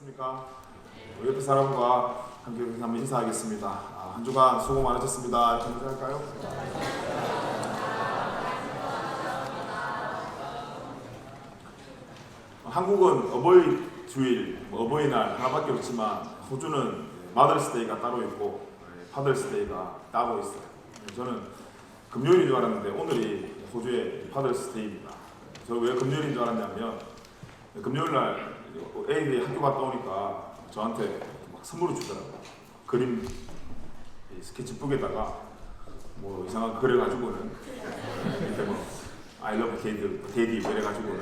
안녕하십니까. 옆에 사람과 함께 한번 인사하겠습니다. 한 주간 수고 많으셨습니다. 이렇게 인사할까요? 한국은 어버이 주일, 어버이날 하나밖에 없지만 호주는 마더스데이가 따로 있고 파더스데이가 따로 있어요. 저는 금요일인 줄 알았는데 오늘이 호주의 파더스데이입니다. 저 왜 금요일인 줄 알았냐면 금요일날 애들이 학교 갔다 오니까 저한테 막 선물을 주더라고요. 그림 스케치북에다가 뭐 이상한 거 그려가지고는 이렇게 뭐 I love daddy 이래가지고는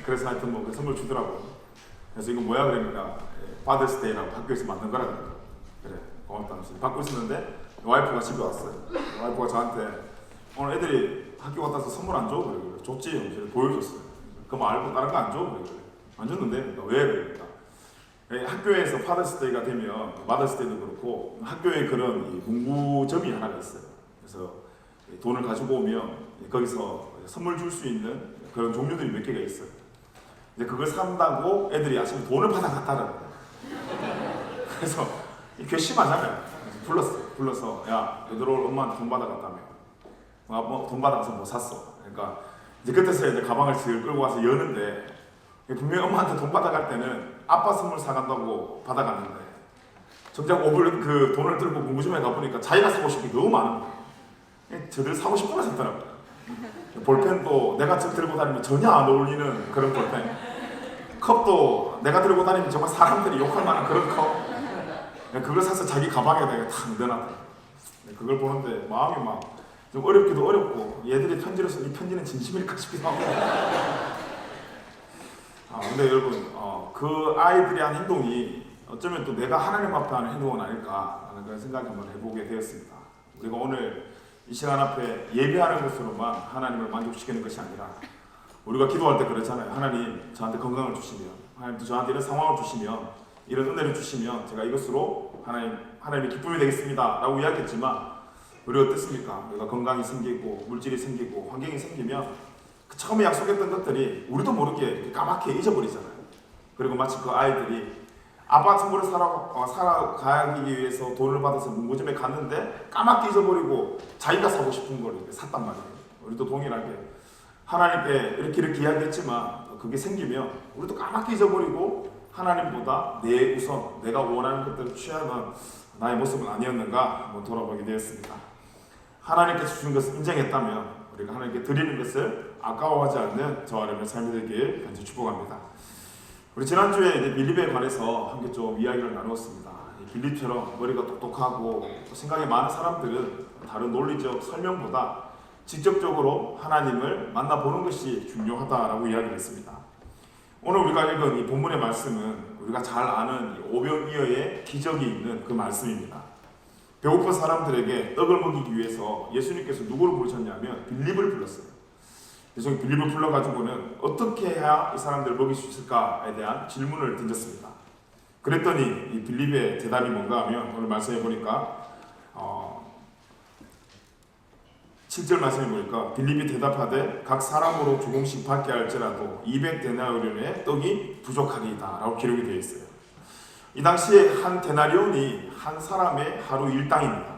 그래서 하여튼 뭐 그 선물 주더라고요. 그래서 이거 뭐야 그러니까 Father's Day라고 학교에서 만든 거라 그래요. 그래 고맙다면서 받고 있었는데 와이프가 집에 왔어요. 와이프가 저한테 오늘 애들이 학교 갔다 와서 선물 안 줘? 그래. 줬지. 보여줬어요. 그럼 알고 다른 거 안 줘? 그래. 안 줬는데 왜? 그러니까 학교에서 파더스데이가 되면 마더스데이도 그렇고 학교에 그런 문구점이 하나가 있어요. 그래서 돈을 가지고 오면 거기서 선물 줄 수 있는 그런 종류들이 몇 개가 있어요. 이제 그걸 산다고 애들이 아침에 돈을 받아갔다는 거예요. 그래서 괘씸하잖아요. 불러서 야 너들 엄마한테 돈 받아갔다며. 뭐 돈 받아서 뭐 샀어. 그러니까 이제 그때서 이제 가방을 지금 끌고 와서 여는데 분명히 엄마한테 돈 받아갈 때는 아빠 선물 사간다고 받아갔는데 정작 그 돈을 들고 문구점에 가보니까 자기가 사고 싶은 게 너무 많은 거예요. 저들 사고 싶은 걸 샀더라고요. 볼펜도 내가 들고 다니면 전혀 안 어울리는 그런 볼펜. 컵도 내가 들고 다니면 정말 사람들이 욕할 만한 그런 컵. 그걸 사서 자기 가방에다가 탁 넣어놨더라고요. 그걸 보는데 마음이 막 좀 어렵기도 어렵고 얘들이 편지를 써이 편지는 진심일까 싶기도 하고 근데 여러분 그 아이들이 한 행동이 어쩌면 또 내가 하나님 앞에 하는 행동은 아닐까 하는 그런 생각을 한번 해보게 되었습니다. 우리가 오늘 이 시간 앞에 예배하는 것으로만 하나님을 만족시키는 것이 아니라 우리가 기도할 때 그렇잖아요. 하나님 저한테 건강을 주시면 하나님 저한테 이런 상황을 주시면 이런 은혜를 주시면 제가 이것으로 하나님의 기쁨이 되겠습니다 라고 이야기했지만 우리 어떻습니까? 우리가 건강이 생기고 물질이 생기고 환경이 생기면 그 처음에 약속했던 것들이 우리도 모르게 까맣게 잊어버리잖아요. 그리고 마치 그 아이들이 아빠 선물을 살아가기 위해서 돈을 받아서 문구점에 갔는데 까맣게 잊어버리고 자기가 사고 싶은 걸 샀단 말이에요. 우리도 동일하게 하나님께 이렇게 이야기했지만 그게 생기면 우리도 까맣게 잊어버리고 하나님보다 내 우선 내가 원하는 것들을 취하는 나의 모습은 아니었는가 한번 돌아보게 되었습니다. 하나님께서 주신 것을 인정했다면 우리가 하나님께 드리는 것을 아까워하지 않는 저와 여러분의 삶이 되길 간절히 축복합니다. 우리 지난주에 이제 빌립에 관해서 함께 좀 이야기를 나누었습니다. 빌립처럼 머리가 똑똑하고 생각이 많은 사람들은 다른 논리적 설명보다 직접적으로 하나님을 만나보는 것이 중요하다라고 이야기를 했습니다. 오늘 우리가 읽은 이 본문의 말씀은 우리가 잘 아는 오병이어의 기적이 있는 그 말씀입니다. 배고픈 사람들에게 떡을 먹이기 위해서 예수님께서 누구를 부르셨냐면 빌립을 불렀어요. 그래서 빌립을 불러가지고는 어떻게 해야 이 사람들을 먹일 수 있을까에 대한 질문을 던졌습니다. 그랬더니 이 빌립의 대답이 뭔가 하면 오늘 말씀해 보니까 7절 말씀해 보니까 빌립이 대답하되 각 사람으로 조금씩 받게 할지라도 200데나리온의 떡이 부족하리이다 라고 기록이 되어 있어요. 이 당시에 한 데나리온이 한 사람의 하루 일당입니다.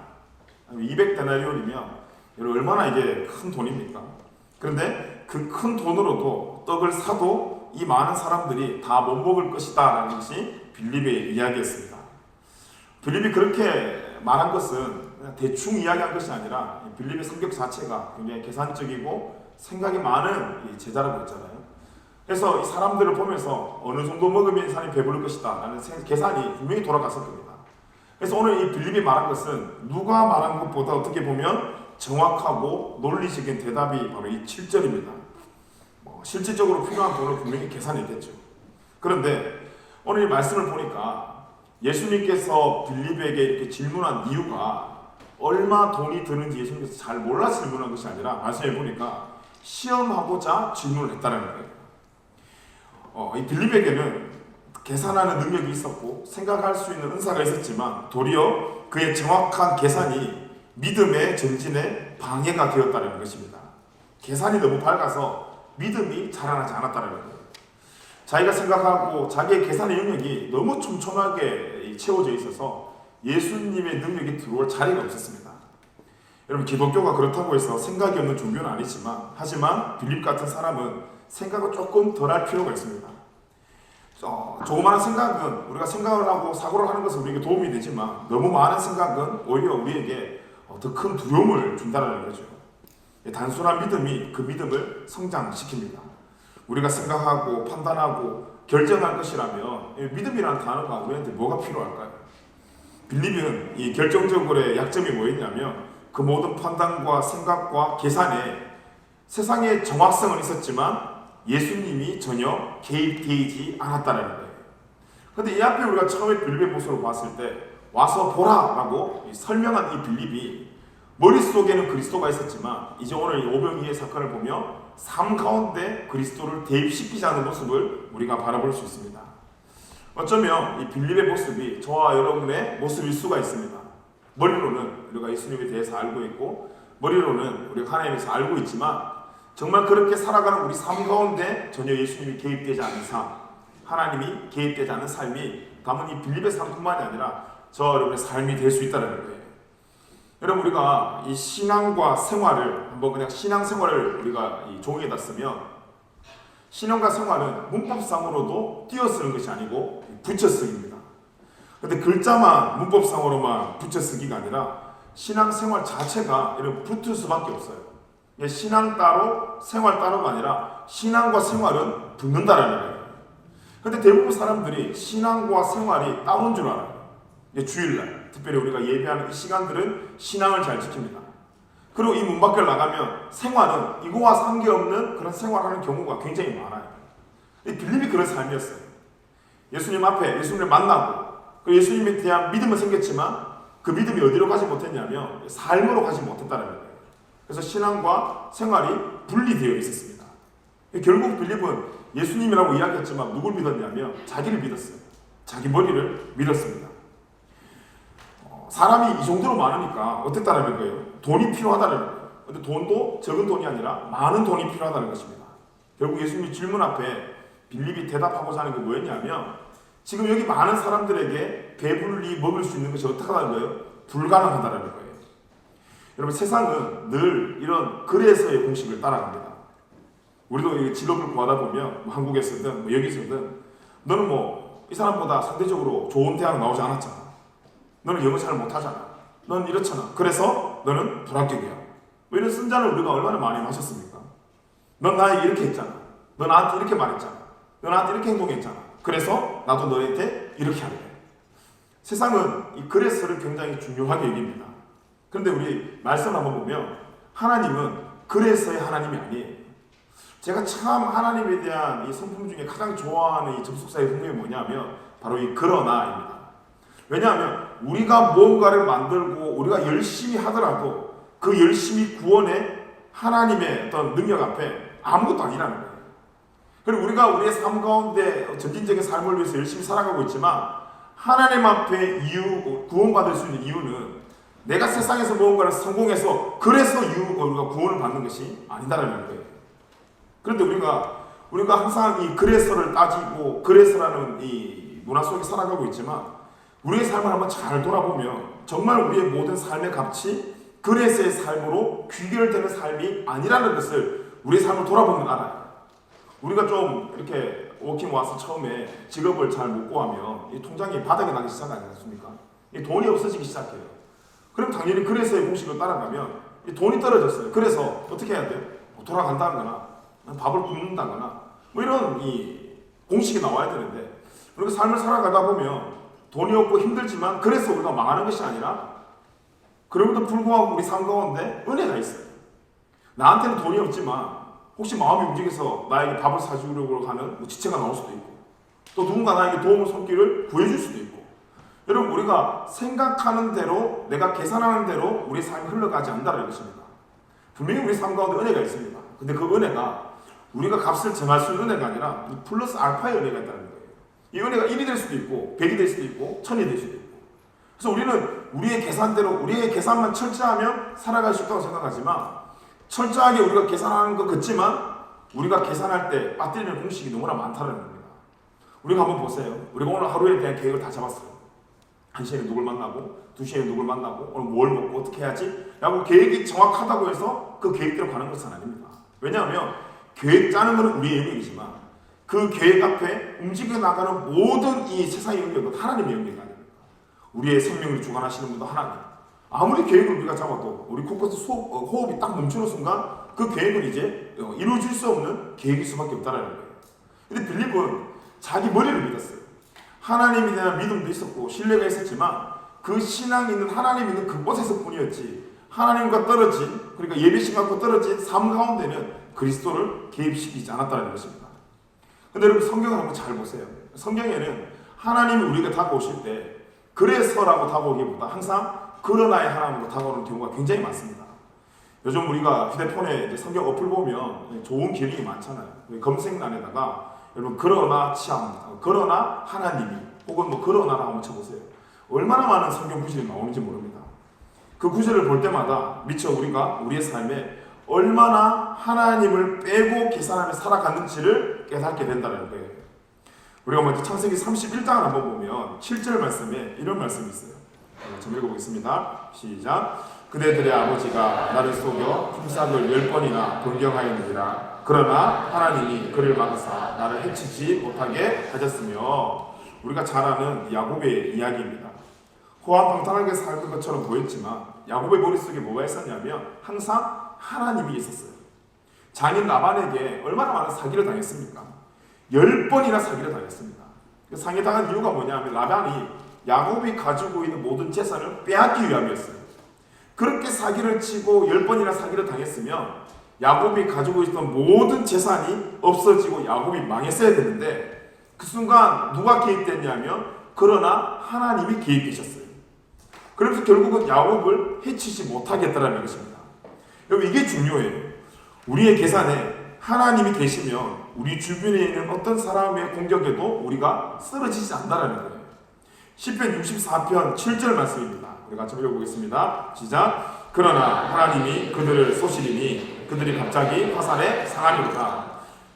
200데나리온이면 얼마나 이게 큰 돈입니까? 그런데 그 큰 돈으로도 떡을 사도 이 많은 사람들이 다 못 먹을 것이다 라는 것이 빌립의 이야기였습니다. 빌립이 그렇게 말한 것은 그냥 대충 이야기한 것이 아니라 빌립의 성격 자체가 굉장히 계산적이고 생각이 많은 제자라고 했잖아요. 그래서 이 사람들을 보면서 어느 정도 먹으면 이 사람이 배부를 것이다 라는 계산이 분명히 돌아갔을 겁니다. 그래서 오늘 이 빌립이 말한 것은 누가 말한 것보다 어떻게 보면 정확하고 논리적인 대답이 바로 이 7절입니다. 실질적으로 필요한 돈을 분명히 계산했겠죠. 그런데 오늘 이 말씀을 보니까 예수님께서 빌립에게 이렇게 질문한 이유가 얼마 돈이 드는지 예수님께서 잘 몰라 질문한 것이 아니라 말씀해 보니까 시험하고자 질문을 했다는 거예요. 이 빌립에게는 계산하는 능력이 있었고 생각할 수 있는 은사가 있었지만 도리어 그의 정확한 계산이 믿음의 전진에 방해가 되었다는 것입니다. 계산이 너무 밝아서 믿음이 자라나지 않았다는 거예요. 자기가 생각하고 자기의 계산의 영역이 너무 촘촘하게 채워져 있어서 예수님의 능력이 들어올 자리가 없었습니다. 여러분, 기독교가 그렇다고 해서 생각이 없는 종교는 아니지만, 하지만 빌립 같은 사람은 생각을 조금 덜 할 필요가 있습니다. 조그마한 생각은 우리가 생각을 하고 사고를 하는 것은 우리에게 도움이 되지만, 너무 많은 생각은 오히려 우리에게 더 큰 두려움을 준다는 거죠. 단순한 믿음이 그 믿음을 성장시킵니다. 우리가 생각하고 판단하고 결정할 것이라면 믿음이라는 단어가 우리한테 뭐가 필요할까요? 빌립은 이 결정적으로의 약점이 뭐였냐면, 그 모든 판단과 생각과 계산에 세상의 정확성은 있었지만 예수님이 전혀 개입되지 않았다는 거예요. 그런데 이 앞에 우리가 처음에 빌립의 모습을 봤을 때 와서 보라라고 설명한 이 빌립이 머릿속에는 그리스도가 있었지만, 이제 오늘 이 오병이의 사건을 보며 삶 가운데 그리스도를 대입시키지 않은 모습을 우리가 바라볼 수 있습니다. 어쩌면 이 빌립의 모습이 저와 여러분의 모습일 수가 있습니다. 머리로는 우리가 예수님에 대해서 알고 있고, 머리로는 우리가 하나님에서 알고 있지만, 정말 그렇게 살아가는 우리 삶 가운데 전혀 예수님이 개입되지 않은 삶, 하나님이 개입되지 않은 삶이 담은 이 빌립의 삶뿐만이 아니라 저와 여러분의 삶이 될 수 있다는 거예요. 여러분, 우리가 이 신앙과 생활을 한번 그냥 신앙생활을 우리가 이 종이에다 쓰면, 신앙과 생활은 문법상으로도 띄어쓰는 것이 아니고 붙여쓰기입니다. 그런데 글자만 문법상으로만 붙여쓰기가 아니라 신앙생활 자체가 이런 붙을 수밖에 없어요. 신앙 따로 생활 따로가 아니라 신앙과 생활은 붙는다라는 거예요. 그런데 대부분 사람들이 신앙과 생활이 따로인 줄 알아요. 주일날 특별히 우리가 예배하는 이 시간들은 신앙을 잘 지킵니다. 그리고 이 문 밖을 나가면 생활은 이거와 상관없는 그런 생활하는 경우가 굉장히 많아요. 빌립이 그런 삶이었어요. 예수님 앞에 예수님을 만나고, 그 예수님에 대한 믿음은 생겼지만 그 믿음이 어디로 가지 못했냐면 삶으로 가지 못했다는 거예요. 그래서 신앙과 생활이 분리되어 있었습니다. 결국 빌립은 예수님이라고 이야기했지만 누굴 믿었냐면 자기를 믿었어요. 자기 머리를 믿었습니다. 사람이 이 정도로 많으니까 어땠다는 거예요? 돈이 필요하다는 거예요. 근데 돈도 적은 돈이 아니라 많은 돈이 필요하다는 것입니다. 결국 예수님이 질문 앞에 빌립이 대답하고자 하는 게 뭐였냐면, 지금 여기 많은 사람들에게 배불리 먹을 수 있는 것이 어떻게 하는 거예요? 불가능하다는 거예요. 여러분, 세상은 늘 이런 그래서의 공식을 따라갑니다. 우리도 직업을 구하다 보면 한국에서든 여기서든 너는 이 사람보다 상대적으로 좋은 대학 나오지 않았잖아. 너는 영어 잘 못하잖아. 넌 이렇잖아. 그래서 너는 불합격이야. 이런 쓴잔을 우리가 얼마나 많이 마셨습니까? 넌 나에게 이렇게 했잖아. 너 나한테 이렇게 말했잖아. 너 나한테 이렇게 행동했잖아. 그래서 나도 너한테 이렇게 할래. 세상은 이 그래서를 굉장히 중요하게 여깁니다. 그런데 우리 말씀 한번 보면 하나님은 그래서의 하나님이 아니에요. 제가 참 하나님에 대한 이 성품 중에 가장 좋아하는 이 접속사의 성품이 뭐냐면 바로 이 그러나입니다. 왜냐하면 우리가 무언가를 만들고 우리가 열심히 하더라도 그 열심히 구원에 하나님의 어떤 능력 앞에 아무것도 아니라는 거예요. 그리고 우리가 우리의 삶 가운데 전진적인 삶을 위해서 열심히 살아가고 있지만 하나님 앞에 구원받을 수 있는 이유는 내가 세상에서 무언가를 성공해서 그래서 우리가 구원을 받는 것이 아니다라는 거예요. 그런데 우리가 항상 이 그래서를 따지고 그래서라는 이 문화 속에 살아가고 있지만 우리의 삶을 한번 잘 돌아보면 정말 우리의 모든 삶의 값이 그래서의 삶으로 귀결되는 삶이 아니라는 것을 우리의 삶을 돌아보면 알아요. 우리가 좀 이렇게 워킹 와서 처음에 직업을 잘 못 구하면 이 통장이 바닥에 나기 시작하지 않습니까? 이 돈이 없어지기 시작해요. 그럼 당연히 그래서의 공식을 따라가면 이 돈이 떨어졌어요. 그래서 어떻게 해야 돼요? 돌아간다거나 밥을 굶는다거나 이런 이 공식이 나와야 되는데 우리가 삶을 살아가다 보면 돈이 없고 힘들지만 그래서 우리가 망하는 것이 아니라 그럼에도 불구하고 우리 삶 가운데 은혜가 있어요. 나한테는 돈이 없지만 혹시 마음이 움직여서 나에게 밥을 사주려고 하는 지체가 나올 수도 있고 또 누군가 나에게 도움을 손길을 구해줄 수도 있고 여러분 우리가 생각하는 대로 내가 계산하는 대로 우리 삶이 흘러가지 않는다는 것입니다. 분명히 우리 삶 가운데 은혜가 있습니다. 근데 그 은혜가 우리가 값을 정할 수 있는 은혜가 아니라 플러스 알파의 은혜가 있다는 거예요. 이 은혜가 1이 될 수도 있고 100이 될 수도 있고 1000이 될 수도 있고 그래서 우리는 우리의 계산대로 우리의 계산만 철저하면 살아갈 수 있다고 생각하지만 철저하게 우리가 계산하는 것 같지만 우리가 계산할 때 빠뜨리는 공식이 너무나 많다는 겁니다. 우리가 한번 보세요. 우리가 오늘 하루에 대한 계획을 다 잡았어요. 1시에는 누굴 만나고 2시에는 누굴 만나고 오늘 뭘 먹고 어떻게 해야지 라고 계획이 정확하다고 해서 그 계획대로 가는 것은 아닙니다. 왜냐하면 계획 짜는 것은 우리의 영역이지만 그 계획 앞에 움직여 나가는 모든 이 세상의 영역은 하나님의 영역이 아닙니다. 우리의 생명을 주관하시는 분도 하나님. 아무리 계획을 우리가 잡아도 우리 코끝에 호흡이 딱 멈추는 순간 그 계획은 이제 이루어질 수 없는 계획일 수밖에 없다는 거예요. 근데 빌립은 자기 머리를 믿었어요. 하나님에 대한 믿음도 있었고 신뢰가 있었지만 그 신앙이 있는 하나님 있는 그곳에서 뿐이었지 하나님과 떨어진 그러니까 예배 시간과 떨어진 삶 가운데는 그리스도를 개입시키지 않았다는 것입니다. 근데 여러분 성경을 한번 잘 보세요. 성경에는 하나님이 우리가 다가오실 때 그래서라고 다가오기보다 항상 그러나의 하나님으로 다가오는 경우가 굉장히 많습니다. 요즘 우리가 휴대폰에 이제 성경 어플 보면 좋은 기능이 많잖아요. 검색란에다가 여러분 그러나 참, 그러나 하나님이 혹은 뭐 그러나라고 한번 쳐보세요. 얼마나 많은 성경 구절이 나오는지 모릅니다. 그 구절을 볼 때마다 미처 우리가 우리의 삶에 얼마나 하나님을 빼고 계산하며 살아갔는지를 깨닫게 된다는 거예요. 우리가 먼저 창세기 31장을 한번 보면 7절 말씀에 이런 말씀이 있어요. 좀 읽어보겠습니다. 시작. 그대들의 아버지가 나를 속여 품삯을 10번이나 변경하였느니라. 그러나 하나님이 그를 막으사 나를 해치지 못하게 하셨으며 우리가 잘 아는 야곱의 이야기입니다. 호환방탕하게 살던 것처럼 보였지만 야곱의 머릿속에 뭐가 있었냐면 항상 하나님이 있었어요. 장인 라반에게 얼마나 많은 사기를 당했습니까? 10번이나 사기를 당했습니다. 상해당한 이유가 뭐냐면 라반이 야곱이 가지고 있는 모든 재산을 빼앗기 위함이었어요. 그렇게 사기를 치고 10번이나 사기를 당했으면 야곱이 가지고 있던 모든 재산이 없어지고 야곱이 망했어야 되는데 그 순간 누가 개입됐냐면 그러나 하나님이 개입되셨어요. 그래서 결국은 야곱을 해치지 못하겠다라는 것입니다. 여러분 이게 중요해요. 우리의 계산에 하나님이 계시면 우리 주변에 있는 어떤 사람의 공격에도 우리가 쓰러지지 않는다는 거예요. 시편 64편 7절 말씀입니다. 우리 같이 읽어보겠습니다. 시작. 그러나 하나님이 그들을 쏘시리니 그들이 갑자기 화살에 상하리로다.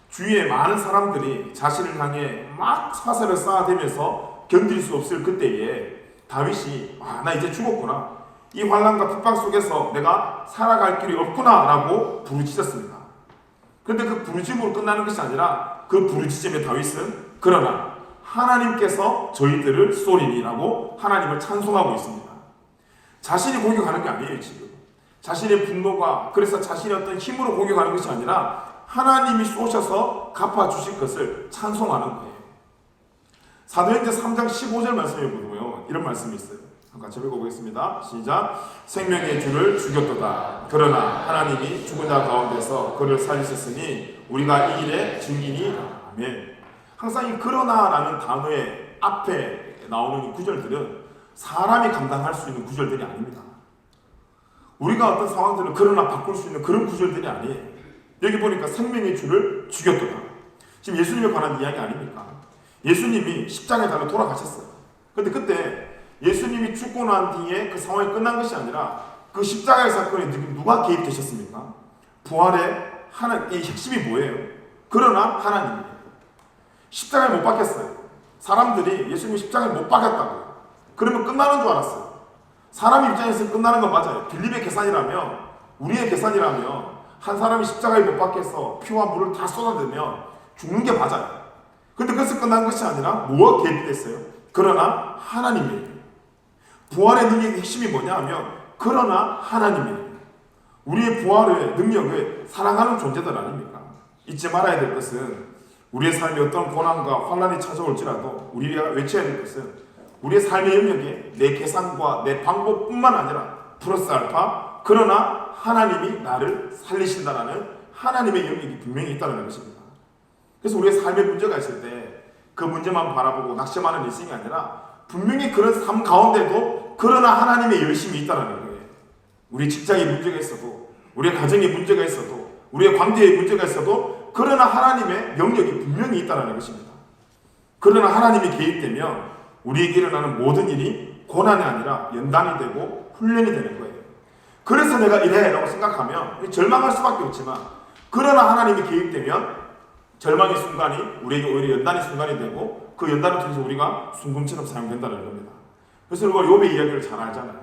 주위에 많은 사람들이 자신을 향해 막 화살을 쏴대면서 견딜 수 없을 그때에 다윗이 나 이제 죽었구나. 이 환난과 핍박 속에서 내가 살아갈 길이 없구나 라고 부르짖었습니다. 그런데 그 부르짖음으로 끝나는 것이 아니라 그 부르짖음의 다윗은 그러나 하나님께서 저희들을 쏘리니라고 하나님을 찬송하고 있습니다. 자신이 공격하는 게 아니에요. 지금 자신의 분노가 그래서 자신의 어떤 힘으로 공격하는 것이 아니라 하나님이 쏘셔서 갚아주실 것을 찬송하는 거예요. 사도행전 3장 15절 말씀에 보면 이런 말씀이 있어요. 같이 읽어보겠습니다. 시작. 생명의 주를 죽였도다. 그러나 하나님이 죽은 자 가운데서 그를 살리셨으니 우리가 이 일의 증인이라. 아멘. 항상 이 그러나라는 단어의 앞에 나오는 이 구절들은 사람이 감당할 수 있는 구절들이 아닙니다. 우리가 어떤 상황들을 그러나 바꿀 수 있는 그런 구절들이 아니에요. 여기 보니까 생명의 주를 죽였도다. 지금 예수님에 관한 이야기 아닙니까? 예수님이 십자가에 달려 돌아가셨어요. 근데 그때 예수님이 죽고 난 뒤에 그 상황이 끝난 것이 아니라 그 십자가의 사건에 누가 개입되셨습니까? 부활의 이 핵심이 뭐예요? 그러나 하나님이에요. 십자가에 못 박혔어요. 사람들이 예수님이 십자가에 못 박혔다고. 그러면 끝나는 줄 알았어요. 사람 입장에서 끝나는 건 맞아요. 빌립의 계산이라면 우리의 계산이라면 한 사람이 십자가에 못 박혀서 피와 물을 다 쏟아내면 죽는 게 맞아요. 근데 그래서 끝난 것이 아니라 뭐가 개입됐어요? 그러나 하나님이에요. 부활의 능력의 핵심이 뭐냐 하면 그러나 하나님이에요. 우리의 부활의 능력을 사랑하는 존재들 아닙니까? 잊지 말아야 될 것은 우리의 삶에 어떤 고난과 환난이 찾아올지라도 우리가 외쳐야 될 것은 우리의 삶의 영역에 내 계산과 내 방법뿐만 아니라 플러스 알파 그러나 하나님이 나를 살리신다라는 하나님의 영역이 분명히 있다는 것입니다. 그래서 우리의 삶에 문제가 있을 때 그 문제만 바라보고 낙심하는 인생이 아니라 분명히 그런 삶 가운데도 그러나 하나님의 열심이 있다는 거예요. 우리 직장에 문제가 있어도 우리의 가정에 문제가 있어도 우리의 관계에 문제가 있어도 그러나 하나님의 영역이 분명히 있다는 것입니다. 그러나 하나님이 개입되면 우리에게 일어나는 모든 일이 고난이 아니라 연단이 되고 훈련이 되는 거예요. 그래서 내가 이래 라고 생각하면 절망할 수밖에 없지만 그러나 하나님이 개입되면 절망의 순간이 우리에게 오히려 연단의 순간이 되고 그 연단을 통해서 우리가 순금처럼 사용된다는 겁니다. 그래서 우리가 욥의 이야기를 잘 알잖아요.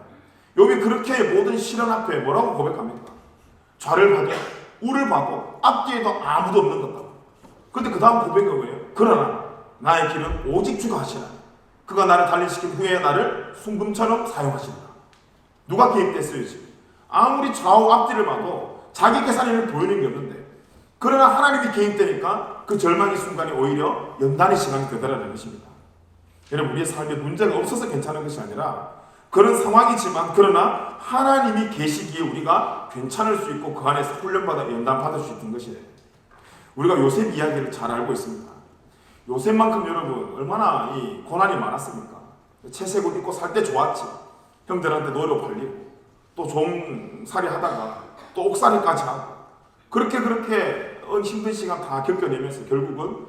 욥이 그렇게 모든 시련 앞에 뭐라고 고백합니까? 좌를 봐도 우를 봐도 앞뒤에도 아무도 없는 것다. 그런데 그 다음 고백이 뭐예요? 그러나 나의 길은 오직 주가 하시나. 그가 나를 단련시킨 후에 나를 순금처럼 사용하신다. 누가 개입됐어요 지금? 아무리 좌우 앞뒤를 봐도 자기 계산을 보이는 게 없는데, 그러나 하나님이 개입되니까 그 절망의 순간이 오히려 연단의 시간이 되더라는 것입니다. 여러분, 우리의 삶에 문제가 없어서 괜찮은 것이 아니라 그런 상황이지만 그러나 하나님이 계시기에 우리가 괜찮을 수 있고 그 안에서 훈련받아 연단받을 수 있는 것이에요. 우리가 요셉 이야기를 잘 알고 있습니다. 요셉만큼 여러분 얼마나 이 고난이 많았습니까? 채색옷 입고 살 때 좋았지. 형들한테 노려 팔리고 또 종살이 하다가 또 옥살이까지 하고 그렇게 힘든 시간 다 겪어내면서 결국은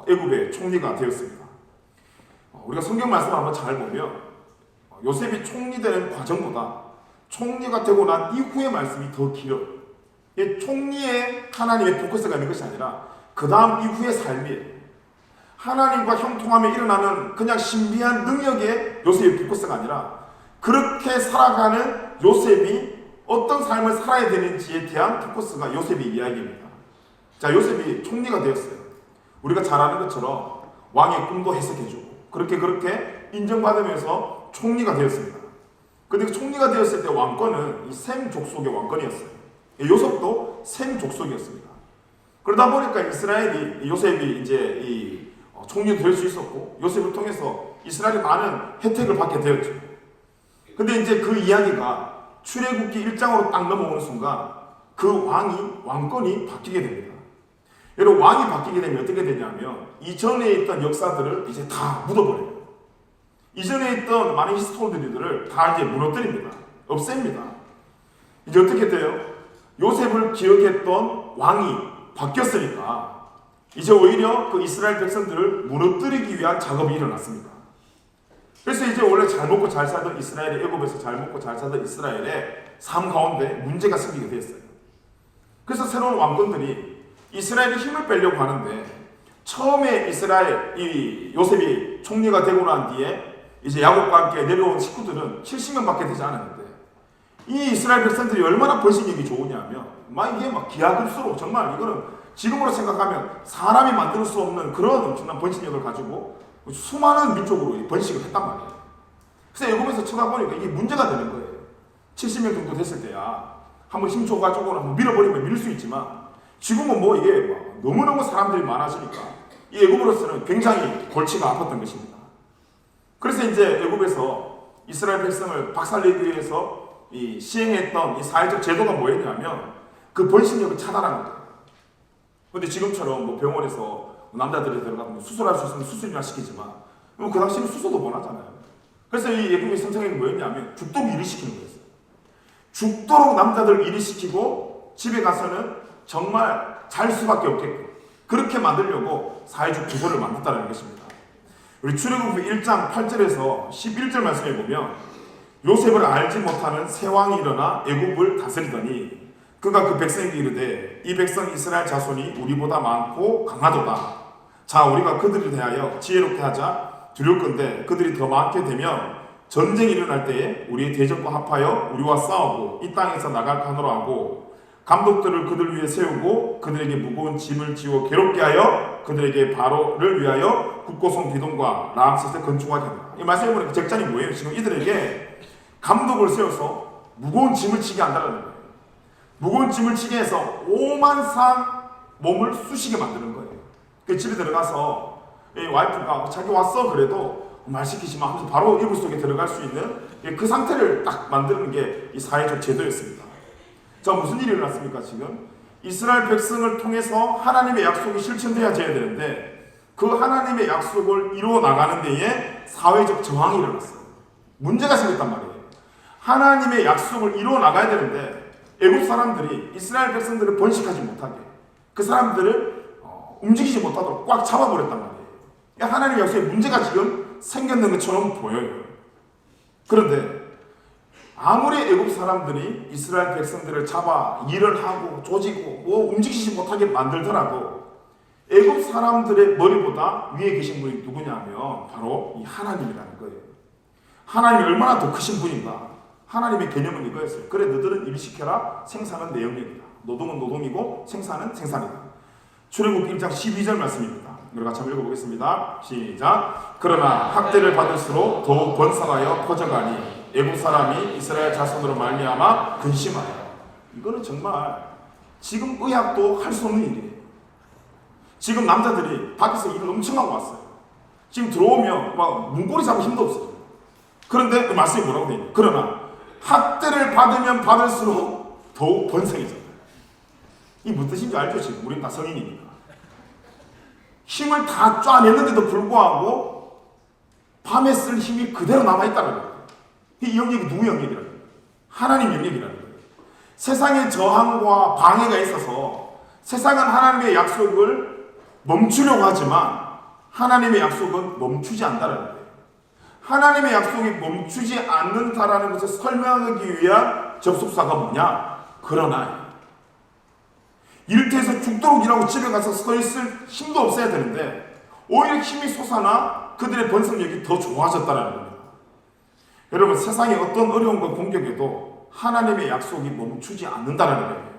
애굽의 총리가 되었습니다. 우리가 성경 말씀을 한번 잘 보면 요셉이 총리되는 과정보다 총리가 되고 난 이후의 말씀이 더 길어요. 총리의 하나님의 포커스가 있는 것이 아니라 그 다음 이후의 삶이에요. 하나님과 형통함에 일어나는 그냥 신비한 능력의 요셉의 포커스가 아니라 그렇게 살아가는 요셉이 어떤 삶을 살아야 되는지에 대한 포커스가 요셉의 이야기입니다. 자, 요셉이 총리가 되었어요. 우리가 잘 아는 것처럼 왕의 꿈도 해석해주고 그렇게 인정받으면서 총리가 되었습니다. 그런데 총리가 되었을 때 왕권은 이 셈 족속의 왕권이었어요. 요셉도 셈 족속이었습니다. 그러다 보니까 이스라엘이 요셉이 이제 이 총리도 될 수 있었고 요셉을 통해서 이스라엘이 많은 혜택을 받게 되었죠. 근데 이제 그 이야기가 출애굽기 1장으로 딱 넘어오는 순간 그 왕권이 바뀌게 됩니다. 여러분, 왕이 바뀌게 되면 어떻게 되냐면 이전에 있던 역사들을 이제 다 묻어버려요. 이전에 있던 많은 히스토리들을 다 이제 무너뜨립니다. 없앱니다. 이제 어떻게 돼요? 요셉을 기억했던 왕이 바뀌었으니까 이제 오히려 그 이스라엘 백성들을 무너뜨리기 위한 작업이 일어났습니다. 그래서 이제 원래 잘 먹고 잘 살던 이스라엘의 애굽에서 잘 먹고 잘 살던 이스라엘의 삶 가운데 문제가 생기게 됐어요. 그래서 새로운 왕권들이 이스라엘의 힘을 빼려고 하는데 처음에 이 요셉이 총리가 되고 난 뒤에 이제 야곱과 함께 내려온 식구들은 70명밖에 되지 않았는데 이 이스라엘 백성들이 얼마나 번식력이 좋으냐면 이게 기하급수로 정말 이거는 지금으로 생각하면 사람이 만들 수 없는 그런 엄청난 번식력을 가지고 수많은 민족으로 번식을 했단 말이에요. 그래서 애굽에서 쳐다보니까 이게 문제가 되는 거예요. 70명 정도 됐을 때야 한번 힘줘가지고 한번 밀어버리면 밀 수 있지만 지금은 이게 너무너무 사람들이 많아지니까 이 애굽으로서는 굉장히 골치가 아팠던 것입니다. 그래서 이제 애굽에서 이스라엘 백성을 박살내기 위해서 시행했던 이 사회적 제도가 뭐였냐면 그 번식력을 차단하는 거예요. 그런데 지금처럼 병원에서 남자들이 들어가면 수술할 수 있으면 수술이나 시키지만 그 당시에는 수술도 못 하잖아요. 그래서 이 애굽의 선생님이 뭐였냐면 죽도록 일을 시키는 거였어요. 죽도록 남자들 일을 시키고 집에 가서는 정말 잘 수밖에 없게끔 그렇게 만들려고 사회적 구조를 만들었다는 것입니다. 우리 출애굽기 1장 8절에서 11절 말씀에 보면 요셉을 알지 못하는 새 왕이 일어나 애굽을 다스리더니 그가 그 백성에게 이르되 이 백성 이스라엘 자손이 우리보다 많고 강하도다. 자, 우리가 그들을 대하여 지혜롭게 하자. 두려울 건데 그들이 더 많게 되면 전쟁이 일어날 때에 우리의 대적과 합하여 우리와 싸우고 이 땅에서 나갈까 하노라 하고 감독들을 그들 위에 세우고 그들에게 무거운 짐을 지워 괴롭게 하여 그들에게 바로를 위하여 국고성 비동과 라암셋을 건축하게 하더라. 이 말씀해 보니까 적장이 뭐예요? 지금 이들에게 감독을 세워서 무거운 짐을 지게 한다는 거예요. 무거운 짐을 지게 해서 오만상 몸을 쑤시게 만드는 거예요. 그 집에 들어가서 와이프가 자기 왔어 그래도 말 시키지 마 하면서 바로 이불 속에 들어갈 수 있는 그 상태를 딱 만드는 게 이 사회적 제도였습니다. 자, 무슨 일이 일어났습니까? 지금 이스라엘 백성을 통해서 하나님의 약속이 실천돼야 되는데 그 하나님의 약속을 이루어 나가는 데에 사회적 저항이 일어났어요. 문제가 생겼단 말이에요. 하나님의 약속을 이루어 나가야 되는데 애국 사람들이 이스라엘 백성들을 번식하지 못하게 그 사람들을 움직이지 못하도록 꽉 잡아버렸단 말이에요. 하나님의 약속에 문제가 지금 생겼는 것처럼 보여요. 그런데 아무리 애굽 사람들이 이스라엘 백성들을 잡아 일을 하고 조지고 움직이지 못하게 만들더라도 애굽 사람들의 머리보다 위에 계신 분이 누구냐면 바로 이 하나님이라는 거예요. 하나님이 얼마나 더 크신 분인가. 하나님의 개념은 이거였어요. 그래 너희들은 일 시켜라. 생산은 내 영역이다. 노동은 노동이고 생산은 생산이다. 출애굽 1장 12절 말씀입니다. 우리 같이 한번 읽어보겠습니다. 시작. 그러나 학대를 받을수록 더욱 번성하여 퍼져가니 애국 사람이 이스라엘 자손으로 말미암아 근심하여. 이거는 정말 지금 의학도 할 수 없는 일이에요. 지금 남자들이 밖에서 일을 엄청 하고 왔어요. 지금 들어오면 막 문고리 잡을 힘도 없어요. 그런데 그 말씀이 뭐라고 되어 있냐. 그러나 학대를 받으면 받을수록 더욱 번성해져요. 이게 무슨 뜻인지 알죠? 지금 우리는 다 성인이니까. 힘을 다 쫙냈는데도 불구하고 밤에 쓸 힘이 그대로 남아있다는 거예요. 이 영역이 누구 영역이라는 거예요? 하나님 영역이라는 거예요. 세상의 저항과 방해가 있어서 세상은 하나님의 약속을 멈추려고 하지만 하나님의 약속은 멈추지 않는다는 거예요. 하나님의 약속이 멈추지 않는다라는 것을 설명하기 위한 접속사가 뭐냐? 그러나 일터에서 죽도록 일하고 집에 가서 서 있을 힘도 없어야 되는데 오히려 힘이 솟아나 그들의 번성력이 더 좋아졌다는 겁니다. 여러분, 세상의 어떤 어려움과 공격에도 하나님의 약속이 멈추지 않는다는 거예요.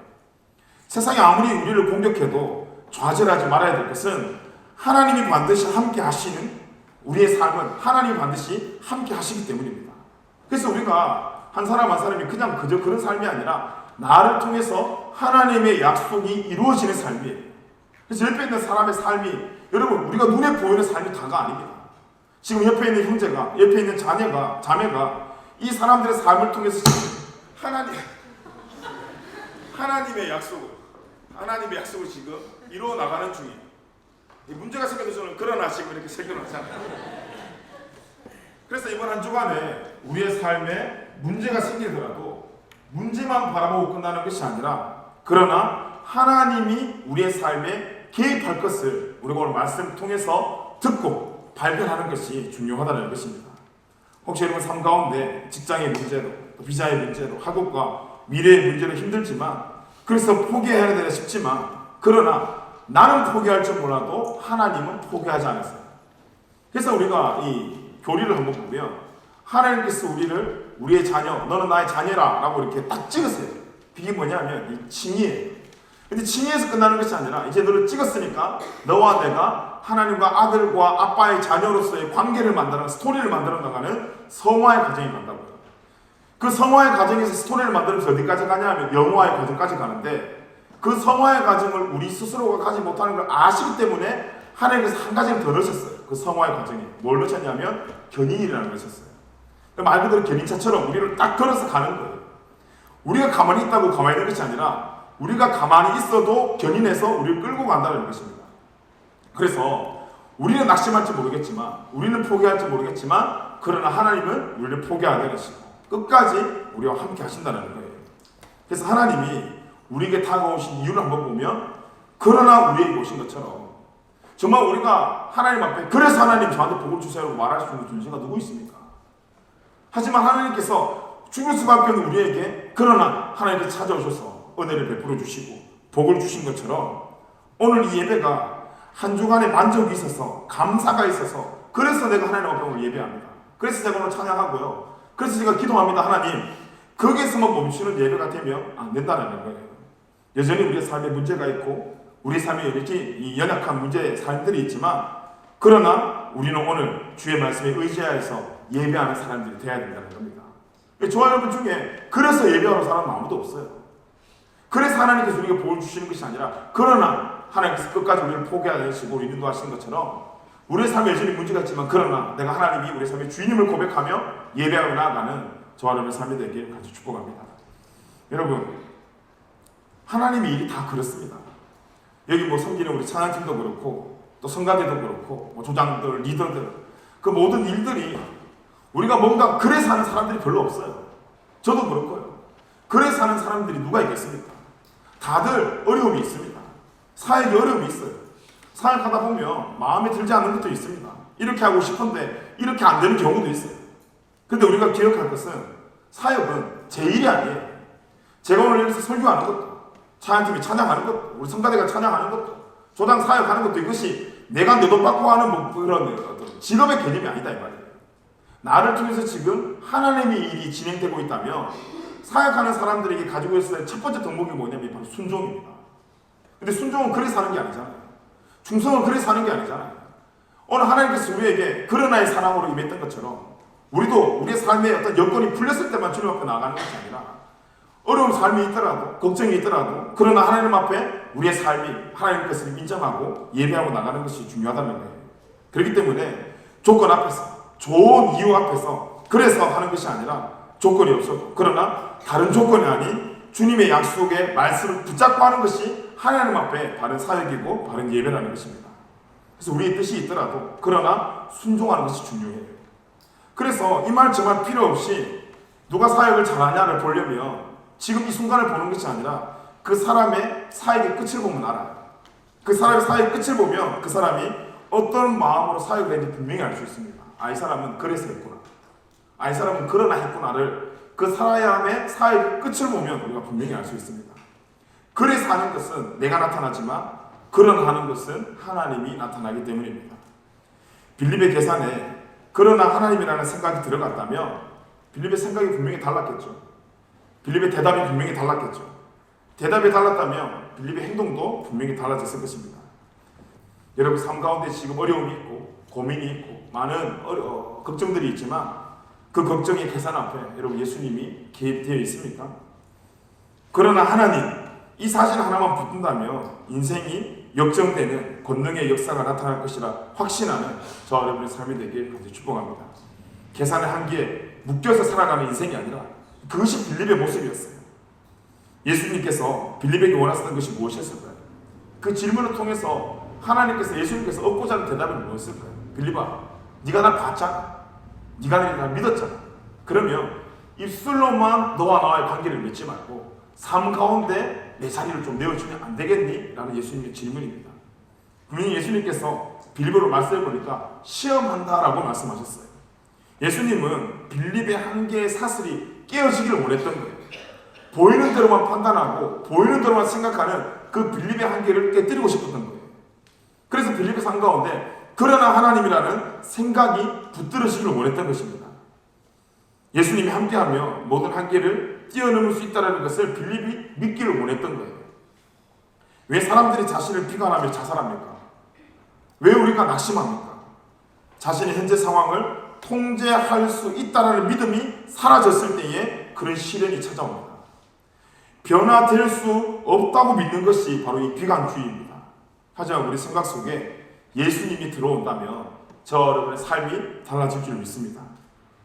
세상이 아무리 우리를 공격해도 좌절하지 말아야 될 것은 하나님이 반드시 함께 하시는 우리의 삶은 하나님이 반드시 함께 하시기 때문입니다. 그래서 우리가 한 사람 한 사람이 그냥 그저 그런 삶이 아니라 나를 통해서 하나님의 약속이 이루어지는 삶이에요. 그래서 옆에 있는 사람의 삶이, 여러분, 우리가 눈에 보이는 삶이 다가 아닙니다. 지금 옆에 있는 형제가, 옆에 있는 자매가 이 사람들의 삶을 통해서 하나님의 약속을 지금 이루어 나가는 중이에요. 문제가 생겨도 저는 그러나 지금 이렇게 생겨놨잖아요. 그래서 이번 한 주간에 우리의 삶에 문제가 생기더라도 문제만 바라보고 끝나는 것이 아니라, 그러나 하나님이 우리의 삶에 개입할 것을 우리가 오늘 말씀을 통해서 듣고 발견하는 것이 중요하다는 것입니다. 혹시 여러분 삶 가운데 직장의 문제로, 비자의 문제로, 학업과 미래의 문제로 힘들지만, 그래서 포기해야 되나 싶지만, 그러나 나는 포기할 줄 몰라도 하나님은 포기하지 않았어요. 그래서 우리가 이 교리를 한번 보면 하나님께서 우리의 자녀, 너는 나의 자녀라 라고 이렇게 딱 찍으세요. 이게 뭐냐면 이 칭의예요. 근데 칭의에서 끝나는 것이 아니라 이제 너를 찍었으니까 너와 내가 하나님과 아들과 아빠의 자녀로서의 관계를 만드는, 스토리를 만들어 나가는 성화의 과정이 간다고요. 그 성화의 과정에서 스토리를 만들면서 어디까지 가냐 하면 영화의 과정까지 가는데, 그 성화의 과정을 우리 스스로가 가지 못하는 걸 아시기 때문에 하나님께서 한 가지를 더 넣으셨어요. 그 성화의 과정에 뭘 넣으셨냐면 견인이라는 걸 넣으셨어요. 말 그대로 견인차처럼 우리를 딱 걸어서 가는 거예요. 우리가 가만히 있다고 가만히 있는 것이 아니라 우리가 가만히 있어도 견인해서 우리를 끌고 간다는 것입니다. 그래서 우리는 낙심할지 모르겠지만, 우리는 포기할지 모르겠지만, 그러나 하나님은 우리를 포기하지 않으시고 끝까지 우리와 함께 하신다는 거예요. 그래서 하나님이 우리에게 다가오신 이유를 한번 보면, 그러나 우리에게 오신 것처럼 정말 우리가 하나님 앞에 그래서 하나님 저한테 복을 주세요라고 말할 수 있는 존재가 누구 있습니까? 하지만 하나님께서 죽을 수밖에 없는 우리에게 그러나 하나님께서 찾아오셔서 은혜를 베풀어 주시고 복을 주신 것처럼, 오늘 이 예배가 한 주간의 만족이 있어서, 감사가 있어서, 그래서 내가 하나님 앞에 오늘 예배합니다. 그래서 제가 오늘 찬양하고요. 그래서 제가 기도합니다. 하나님, 거기에서만 멈추는 예배가 되면 안 된다는 거예요. 여전히 우리의 삶에 문제가 있고 우리 삶에 이렇게 이 연약한 문제의 삶들이 있지만, 그러나 우리는 오늘 주의 말씀에 의지하여서 예배하는 사람들이 되어야 된다는 겁니다. 저와 여러분 중에 그래서 예배하러 사람은 아무도 없어요. 그래서 하나님께서 우리에게 복을 주시는 것이 아니라, 그러나 하나님께서 끝까지 우리를 포기하지 않으시고 우리 인도하시는 것처럼 우리의 삶에 여전히 문제가 있지만, 그러나 내가 하나님이 우리의 삶의 주인임을 고백하며 예배하고 나아가는 저와 여러분의 삶이 되기를 같이 축복합니다. 여러분, 하나님의 일이 다 그렇습니다. 여기 섬기는 우리 찬양팀도 그렇고, 또 성가대도 그렇고, 조장들, 리더들, 그 모든 일들이 우리가 뭔가 그래서 하는 사람들이 별로 없어요. 저도 그렇고요. 그래서 하는 사람들이 누가 있겠습니까? 다들 어려움이 있습니다. 사역에 어려움이 있어요. 사역하다 보면 마음에 들지 않는 것도 있습니다. 이렇게 하고 싶은데 이렇게 안 되는 경우도 있어요. 근데 우리가 기억할 것은 사역은 제 일이 아니에요. 제가 오늘 여기서 설교하는 것도, 찬양팀이 찬양하는 것도, 우리 성가대가 찬양하는 것도, 조당 사역하는 것도 이것이 내가 내 돈 받고 하는 뭐 그런 어떤 직업의 개념이 아니다 이 말이에요. 나를 통해서 지금 하나님의 일이 진행되고 있다면 사역하는 사람들에게 가지고 있어야 첫 번째 덕목이 뭐냐면 바로 순종입니다. 근데 순종은 그래 사는 게 아니잖아요. 충성은 그래 사는 게 아니잖아요. 오늘 하나님께서 우리에게 그러나의 사랑으로 임했던 것처럼 우리도 우리의 삶에 어떤 여건이 풀렸을 때만 주님 앞에 나가는 것이 아니라 어려운 삶이 있더라도 걱정이 있더라도 그러나 하나님 앞에 우리의 삶이 하나님 것을 인정하고 예배하고 나가는 것이 중요하다는 거예요. 그렇기 때문에 조건 앞에서 좋은 이유 앞에서 그래서 하는 것이 아니라 조건이 없어도 그러나 다른 조건이 아닌 주님의 약속의 말씀을 붙잡고 하는 것이 하나님 앞에 바른 사역이고 바른 예배라는 것입니다. 그래서 우리의 뜻이 있더라도 그러나 순종하는 것이 중요해요. 그래서 이 말 정말 필요 없이 누가 사역을 잘하냐를 보려면 지금 이 순간을 보는 것이 아니라 그 사람의 사역의 끝을 보면 알아요. 그 사람의 사역의 끝을 보면 그 사람이 어떤 마음으로 사역을 했는지 분명히 알 수 있습니다. 이 사람은 그래서 했구나. 이 사람은 그러나 했구나를 그 사람의 사역의 끝을 보면 우리가 분명히 알 수 있습니다. 그래서 하는 것은 내가 나타나지만 그러나 하는 것은 하나님이 나타나기 때문입니다. 빌립의 계산에 그러나 하나님이라는 생각이 들어갔다면 빌립의 생각이 분명히 달랐겠죠. 빌립의 대답이 분명히 달랐겠죠. 대답이 달랐다면 빌립의 행동도 분명히 달라졌을 것입니다. 여러분 삶 가운데 지금 어려움이 있고 고민이 있고 많은 걱정들이 있지만 그 걱정의 계산 앞에 여러분 예수님이 개입되어 있습니까? 그러나 하나님 이 사실 하나만 붙든다면 인생이 역정되는 권능의 역사가 나타날 것이라 확신하는 저와 여러분의 삶이 되길 간절히 축복합니다. 계산의 한계에 묶여서 살아가는 인생이 아니라 그것이 빌립의 모습이었어요. 예수님께서 빌립에게 원하셨던 것이 무엇이었을까요? 그 질문을 통해서 하나님께서 예수님께서 얻고자 하는 대답이 무엇일까요? 빌립아, 네가 날 봤잖아. 네가 날 믿었잖아. 그러면 입술로만 너와 나와의 관계를 맺지 말고 삶 가운데 내 자리를 좀 내어주면 안 되겠니? 라는 예수님의 질문입니다. 분명히 예수님께서 빌립으로 말씀해 보니까 시험한다라고 말씀하셨어요. 예수님은 빌립의 한계의 사슬이 깨어지기를 원했던 거예요. 보이는 대로만 판단하고 보이는 대로만 생각하는 그 빌립의 한계를 깨뜨리고 싶었던 거예요. 그래서 빌립의 삶 가운데 그러나 하나님이라는 생각이 붙들어지기를 원했던 것입니다. 예수님이 함께하며 모든 한계를 뛰어넘을 수 있다는 것을 빌립이 믿기를 원했던 거예요. 왜 사람들이 자신을 비관하며 자살합니까? 왜 우리가 낙심합니까? 자신의 현재 상황을 통제할 수 있다는 믿음이 사라졌을 때에 그런 시련이 찾아옵니다. 변화될 수 없다고 믿는 것이 바로 이 비관주의입니다. 하지만 우리 생각 속에 예수님이 들어온다면 저 여러분의 삶이 달라질 줄 믿습니다.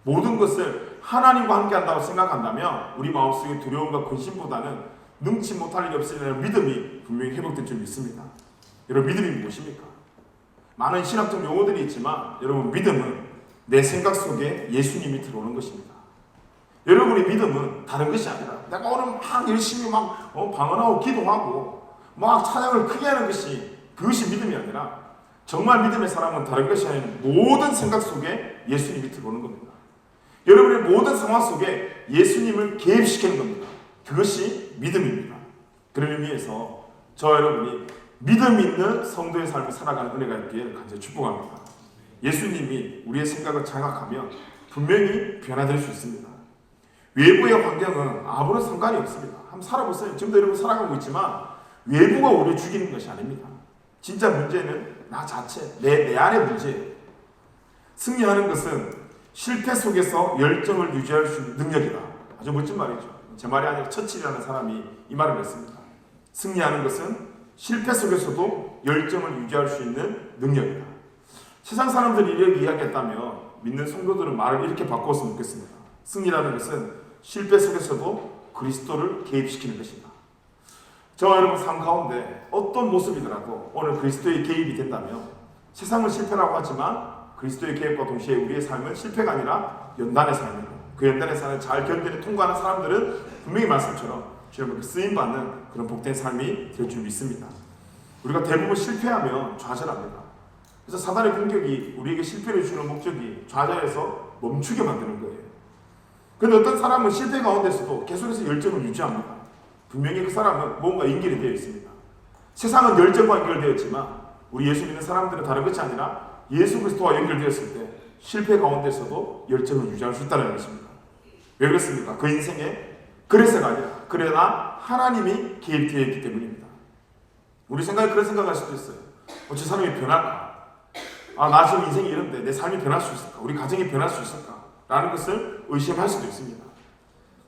모든 것을 하나님과 함께한다고 생각한다면 우리 마음속에 두려움과 근심보다는 능치 못할 일이 없으리라는 믿음이 분명히 회복될 줄 믿습니다. 여러분 믿음이 무엇입니까? 많은 신학적 용어들이 있지만 여러분 믿음은 내 생각 속에 예수님이 들어오는 것입니다. 여러분의 믿음은 다른 것이 아니라 내가 오늘 막 열심히 막 방언하고 기도하고 막 찬양을 크게 하는 것이 그것이 믿음이 아니라 정말 믿음의 사람은 다른 것이 아니라 모든 생각 속에 예수님이 들어오는 겁니다. 여러분의 모든 상황 속에 예수님을 개입시키는 겁니다. 그것이 믿음입니다. 그런 의미에서 저 여러분이 믿음 있는 성도의 삶을 살아가는 은혜가 있기를 간절히 축복합니다. 예수님이 우리의 생각을 장악하면 분명히 변화될 수 있습니다. 외부의 환경은 아무런 상관이 없습니다. 한번 살아보세요. 지금도 여러분 살아가고 있지만 외부가 우리를 죽이는 것이 아닙니다. 진짜 문제는 나 자체, 내 안의 문제예요. 승리하는 것은 실패 속에서 열정을 유지할 수 있는 능력이다. 아주 멋진 말이죠. 제 말이 아니라 처칠이라는 사람이 이 말을 했습니다. 승리하는 것은 실패 속에서도 열정을 유지할 수 있는 능력이다. 세상 사람들이 이렇게 이야기했다면 믿는 성도들은 말을 이렇게 바꾸었으면 좋겠습니다. 승리라는 것은 실패 속에서도 그리스도를 개입시키는 것이다. 저와 여러분 삶 가운데 어떤 모습이더라도 오늘 그리스도의 개입이 된다면 세상은 실패라고 하지만 그리스도의 개입과 동시에 우리의 삶은 실패가 아니라 연단의 삶이고 그 연단의 삶을 잘 견디는 통과하는 사람들은 분명히 말씀처럼 주님께 쓰임받는 그런 복된 삶이 될 줄 믿습니다. 우리가 대부분 실패하면 좌절합니다. 그래서 사단의 공격이 우리에게 실패를 주는 목적이 좌절해서 멈추게 만드는 거예요. 근데 어떤 사람은 실패 가운데서도 계속해서 열정을 유지합니다. 분명히 그 사람은 뭔가 연결이 되어 있습니다. 세상은 열정과 연결되어 있지만 우리 예수 믿는 사람들은 다른 것이 아니라 예수 그리스도와 연결되었을 때 실패 가운데서도 열정을 유지할 수 있다는 것입니다. 왜 그렇습니까? 그 인생에 그래서가 아니라 그러나 하나님이 개입되어 있기 때문입니다. 우리 생각에 그런 생각할 수도 있어요. 저 사람이 변할까? 나 지금 인생이 이런데 내 삶이 변할 수 있을까? 우리 가정이 변할 수 있을까? 라는 것을 의심할 수도 있습니다.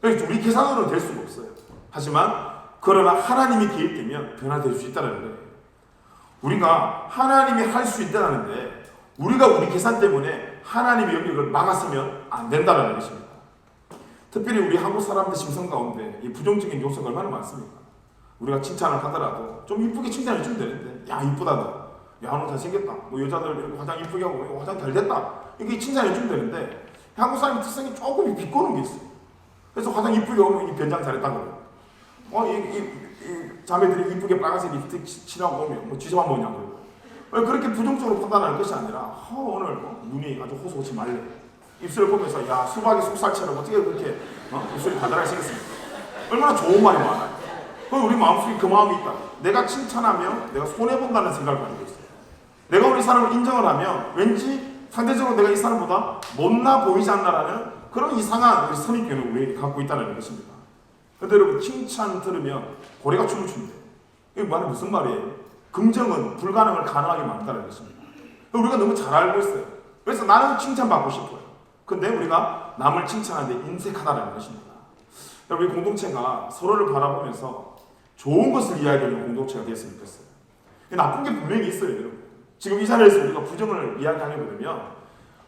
그래서 우리 계산으로는 될 수가 없어요. 하지만 그러나 하나님이 개입되면 변화될 수 있다는 거예요. 우리가 하나님이 할 수 있다는데 우리가 우리 계산 때문에 하나님의 영역을 막았으면 안 된다는 것입니다. 특별히 우리 한국 사람들 심성 가운데 이 부정적인 요소가 얼마나 많습니까? 우리가 칭찬을 하더라도 좀 이쁘게 칭찬해 주면 되는데, 야 이쁘다 너, 야 오늘 잘생겼다, 뭐 여자들 이렇게 화장 이쁘게 하고 화장 잘 됐다, 이렇게 칭찬해 주면 되는데 한국 사람의 특성이 조금 비꼬는 게 있어요. 그래서 화장 이쁘게 하면 이 변장 잘했다 그래요. 이 자매들이 이쁘게 빨간색 립스틱 칠하고 오면 뭐 쥐좀 한번 뭐냐고. 그렇게 부정적으로 판단하는 것이 아니라 오늘 눈이 아주 호소호시 말래, 입술을 보면서 야 수박이 속살처럼 어떻게 그렇게 입술이 달달하게 생겼습니까? 얼마나 좋은 말이 많아요. 우리 마음속에 그 마음이 있다. 내가 칭찬하면 내가 손해본다는 생각을 가지고 있어요. 내가 우리 사람을 인정을 하면 왠지 상대적으로 내가 이 사람보다 못나 보이지 않나라는 그런 이상한 선입견을 우리에게 갖고 있다는 것입니다. 그런데 여러분, 칭찬 들으면 고래가 춤을 춘대요. 이게 말이 무슨 말이에요? 긍정은 불가능을 가능하게 만든다는 것입니다. 우리가 너무 잘 알고 있어요. 그래서 나는 칭찬받고 싶어요. 근데 우리가 남을 칭찬하는데 인색하다는 것입니다. 우리 공동체가 서로를 바라보면서 좋은 것을 이야기하는 공동체가 되었으면 좋겠어요. 나쁜 게 분명히 있어요, 여러분. 지금 이 자리에서 우리가 부정을 이야기하려고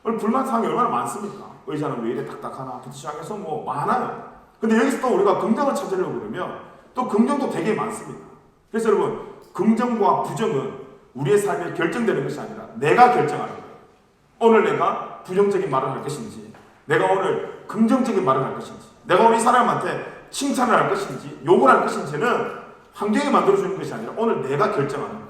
그러면 불만사항이 얼마나 많습니까? 의자는 왜 이래 딱딱하나, 시작해서 뭐 많아요. 근데 여기서 또 우리가 긍정을 찾으려고 그러면 또 긍정도 되게 많습니다. 그래서 여러분, 긍정과 부정은 우리의 삶에 결정되는 것이 아니라 내가 결정하는 거예요. 오늘 내가 부정적인 말을 할 것인지, 내가 오늘 긍정적인 말을 할 것인지, 내가 오늘 이 사람한테 칭찬을 할 것인지 욕을 할 것인지는 환경이 만들어주는 것이 아니라 오늘 내가 결정하는 거예요.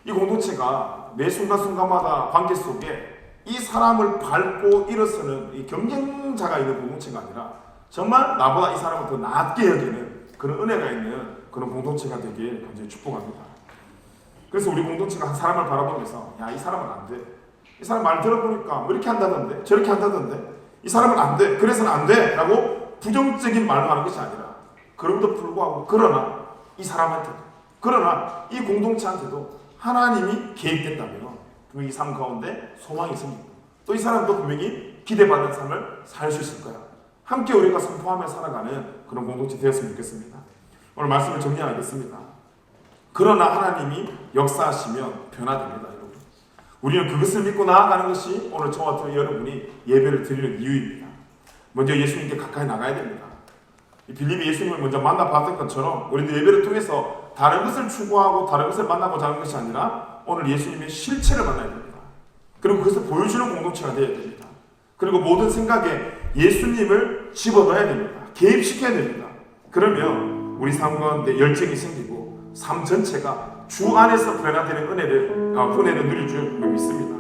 이 공동체가 매 순간순간마다 관계 속에 이 사람을 밟고 일어서는 이 경쟁자가 있는 공동체가 아니라 정말 나보다 이 사람을 더 낫게 여기는 그런 은혜가 있는 그런 공동체가 되길 굉장히 축복합니다. 그래서 우리 공동체가 한 사람을 바라보면서 야, 이 사람은 안 돼. 이 사람 말 들어보니까 뭐 이렇게 한다던데 저렇게 한다던데 이 사람은 안 돼. 그래서는 안 돼. 라고 부정적인 말을 하는 것이 아니라 그럼에도 불구하고 그러나 이 사람한테도 그러나 이 공동체한테도 하나님이 개입됐다면 분명히 이 삶 가운데 소망이 생기고 또 이 사람도 분명히 기대받는 삶을 살 수 있을 거야. 함께 우리가 선포하며 살아가는 그런 공동체 되었으면 좋겠습니다. 오늘 말씀을 정리하겠습니다. 그러나 하나님이 역사하시면 변화됩니다, 여러분. 우리는 그것을 믿고 나아가는 것이 오늘 저와 같은 여러분이 예배를 드리는 이유입니다. 먼저 예수님께 가까이 나가야 됩니다. 빌립이 예수님을 먼저 만나봤던 것처럼 우리도 예배를 통해서 다른 것을 추구하고 다른 것을 만나고자 하는 것이 아니라 오늘 예수님의 실체를 만나야 됩니다. 그리고 그것을 보여주는 공동체가 되어야 됩니다. 그리고 모든 생각에 예수님을 집어넣어야 됩니다. 개입시켜야 됩니다. 그러면 우리 삶 가운데 열정이 생기고 삶 전체가 주 안에서 변화되는 은혜를 누릴 줄 믿습니다.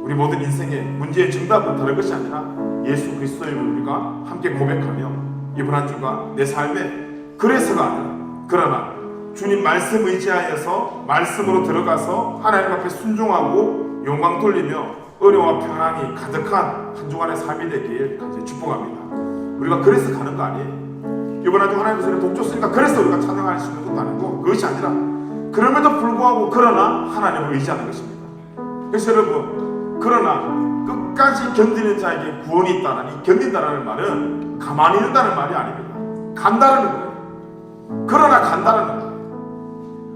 우리 모든 인생의 문제의 정답은 다른 것이 아니라 예수 그리스도의 우리가 함께 고백하며 이번 한 주가 내 삶에 그래서가 아니라 그러나 주님 말씀 의지하여서 말씀으로 들어가서 하나님 앞에 순종하고 영광 돌리며 은혜와 평안이 가득한 한 주간의 삶이 되길 간절히 축복합니다. 우리가 그래서 가는 거 아니에요. 이번 한 주 하나님의 소리를 독줬으니까 그래서 우리가 찬양할 수 있는 것도 아니고 그것이 아니라 그럼에도 불구하고 그러나 하나님을 의지하는 것입니다. 그래서 여러분, 그러나 끝까지 견디는 자에게 구원이 있다는 이 견딘다라는 말은 가만히 있는다는 말이 아닙니다. 간다라는 거예요. 그러나 간다라는 거예요.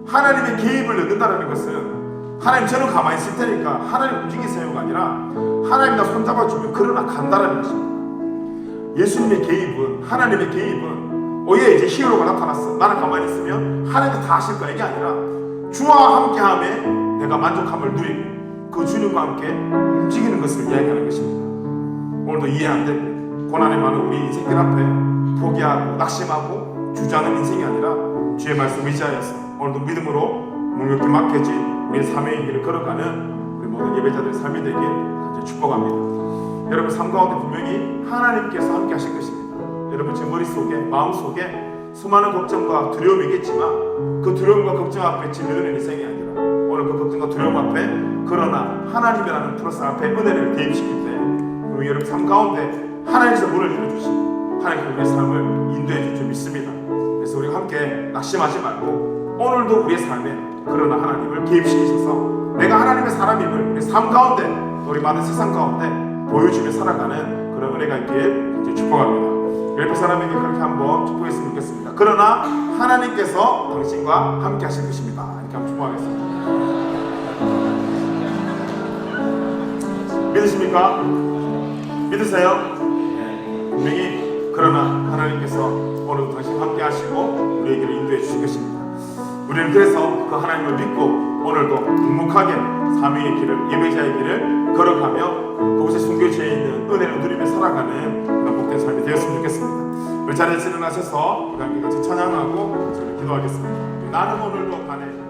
하나님의 개입을 넣는다는 것은 하나님 저는 가만히 있을 테니까 하나님 움직이세요가 아니라 하나님 나 손잡아주면 그러나 간다라는 것입니다. 예수님의 개입은, 하나님의 개입은 이제 히어로가 나타났어, 나는 가만히 있으면 하나님이 다 하실 거야, 이게 아니라 주와 함께함에 내가 만족함을 누리고 그 주님과 함께 움직이는 것을 이야기하는 것입니다. 오늘도 이해 안 되고 고난에 많은 우리 인생들 앞에 포기하고 낙심하고 주저하는 인생이 아니라 주의 말씀 의지하여서 오늘도 믿음으로 묵묵히 맡겨진 우리의 삶의 길을 걸어가는 우리 모든 예배자들의 삶이 되길 간절히 축복합니다. 여러분 삶 가운데 분명히 하나님께서 함께 하실 것입니다. 여러분 제 머릿속에 마음속에 수많은 걱정과 두려움이겠지만 그 두려움과 걱정 앞에 질려드는 인생이 아니라 오늘 그 걱정과 두려움 앞에 그러나 하나님이라는 플러스 앞에 은혜를 대입시킬 때 분명히 여러분 삶 가운데 하나님께서 문을 열어주시고 하나님께서 우리의 삶을 인도해 줄 줄 믿습니다. 그래서 우리가 함께 낙심하지 말고 오늘도 우리의 삶에 그러나 하나님을 개입시키셔서 내가 하나님의 사람임을 우리 삶 가운데 우리 많은 세상 가운데 보여주며 살아가는 그런 은혜가 있길 이제 축복합니다. 옆에 사람에게 그렇게 한번 축복했으면 좋겠습니다. 그러나 하나님께서 당신과 함께 하실 것입니다. 이렇게 한번 축복하겠습니다. 믿으십니까? 믿으세요? 네. 분명히 그러나 하나님께서 오늘도 당신과 함께 하시고 우리에게를 인도해 주실 것입니다. 우리는 그래서 그 하나님을 믿고 오늘도 묵묵하게 사명의 길을 예배자의 길을 걸어가며 그곳에 숨겨져 있는 은혜를 누리며 살아가는 그런 복된 삶이 되었으면 좋겠습니다. 우리 자리에서 일어나셔서 우리 함께 같이 찬양하고 저를 기도하겠습니다. 나는 오늘도 간에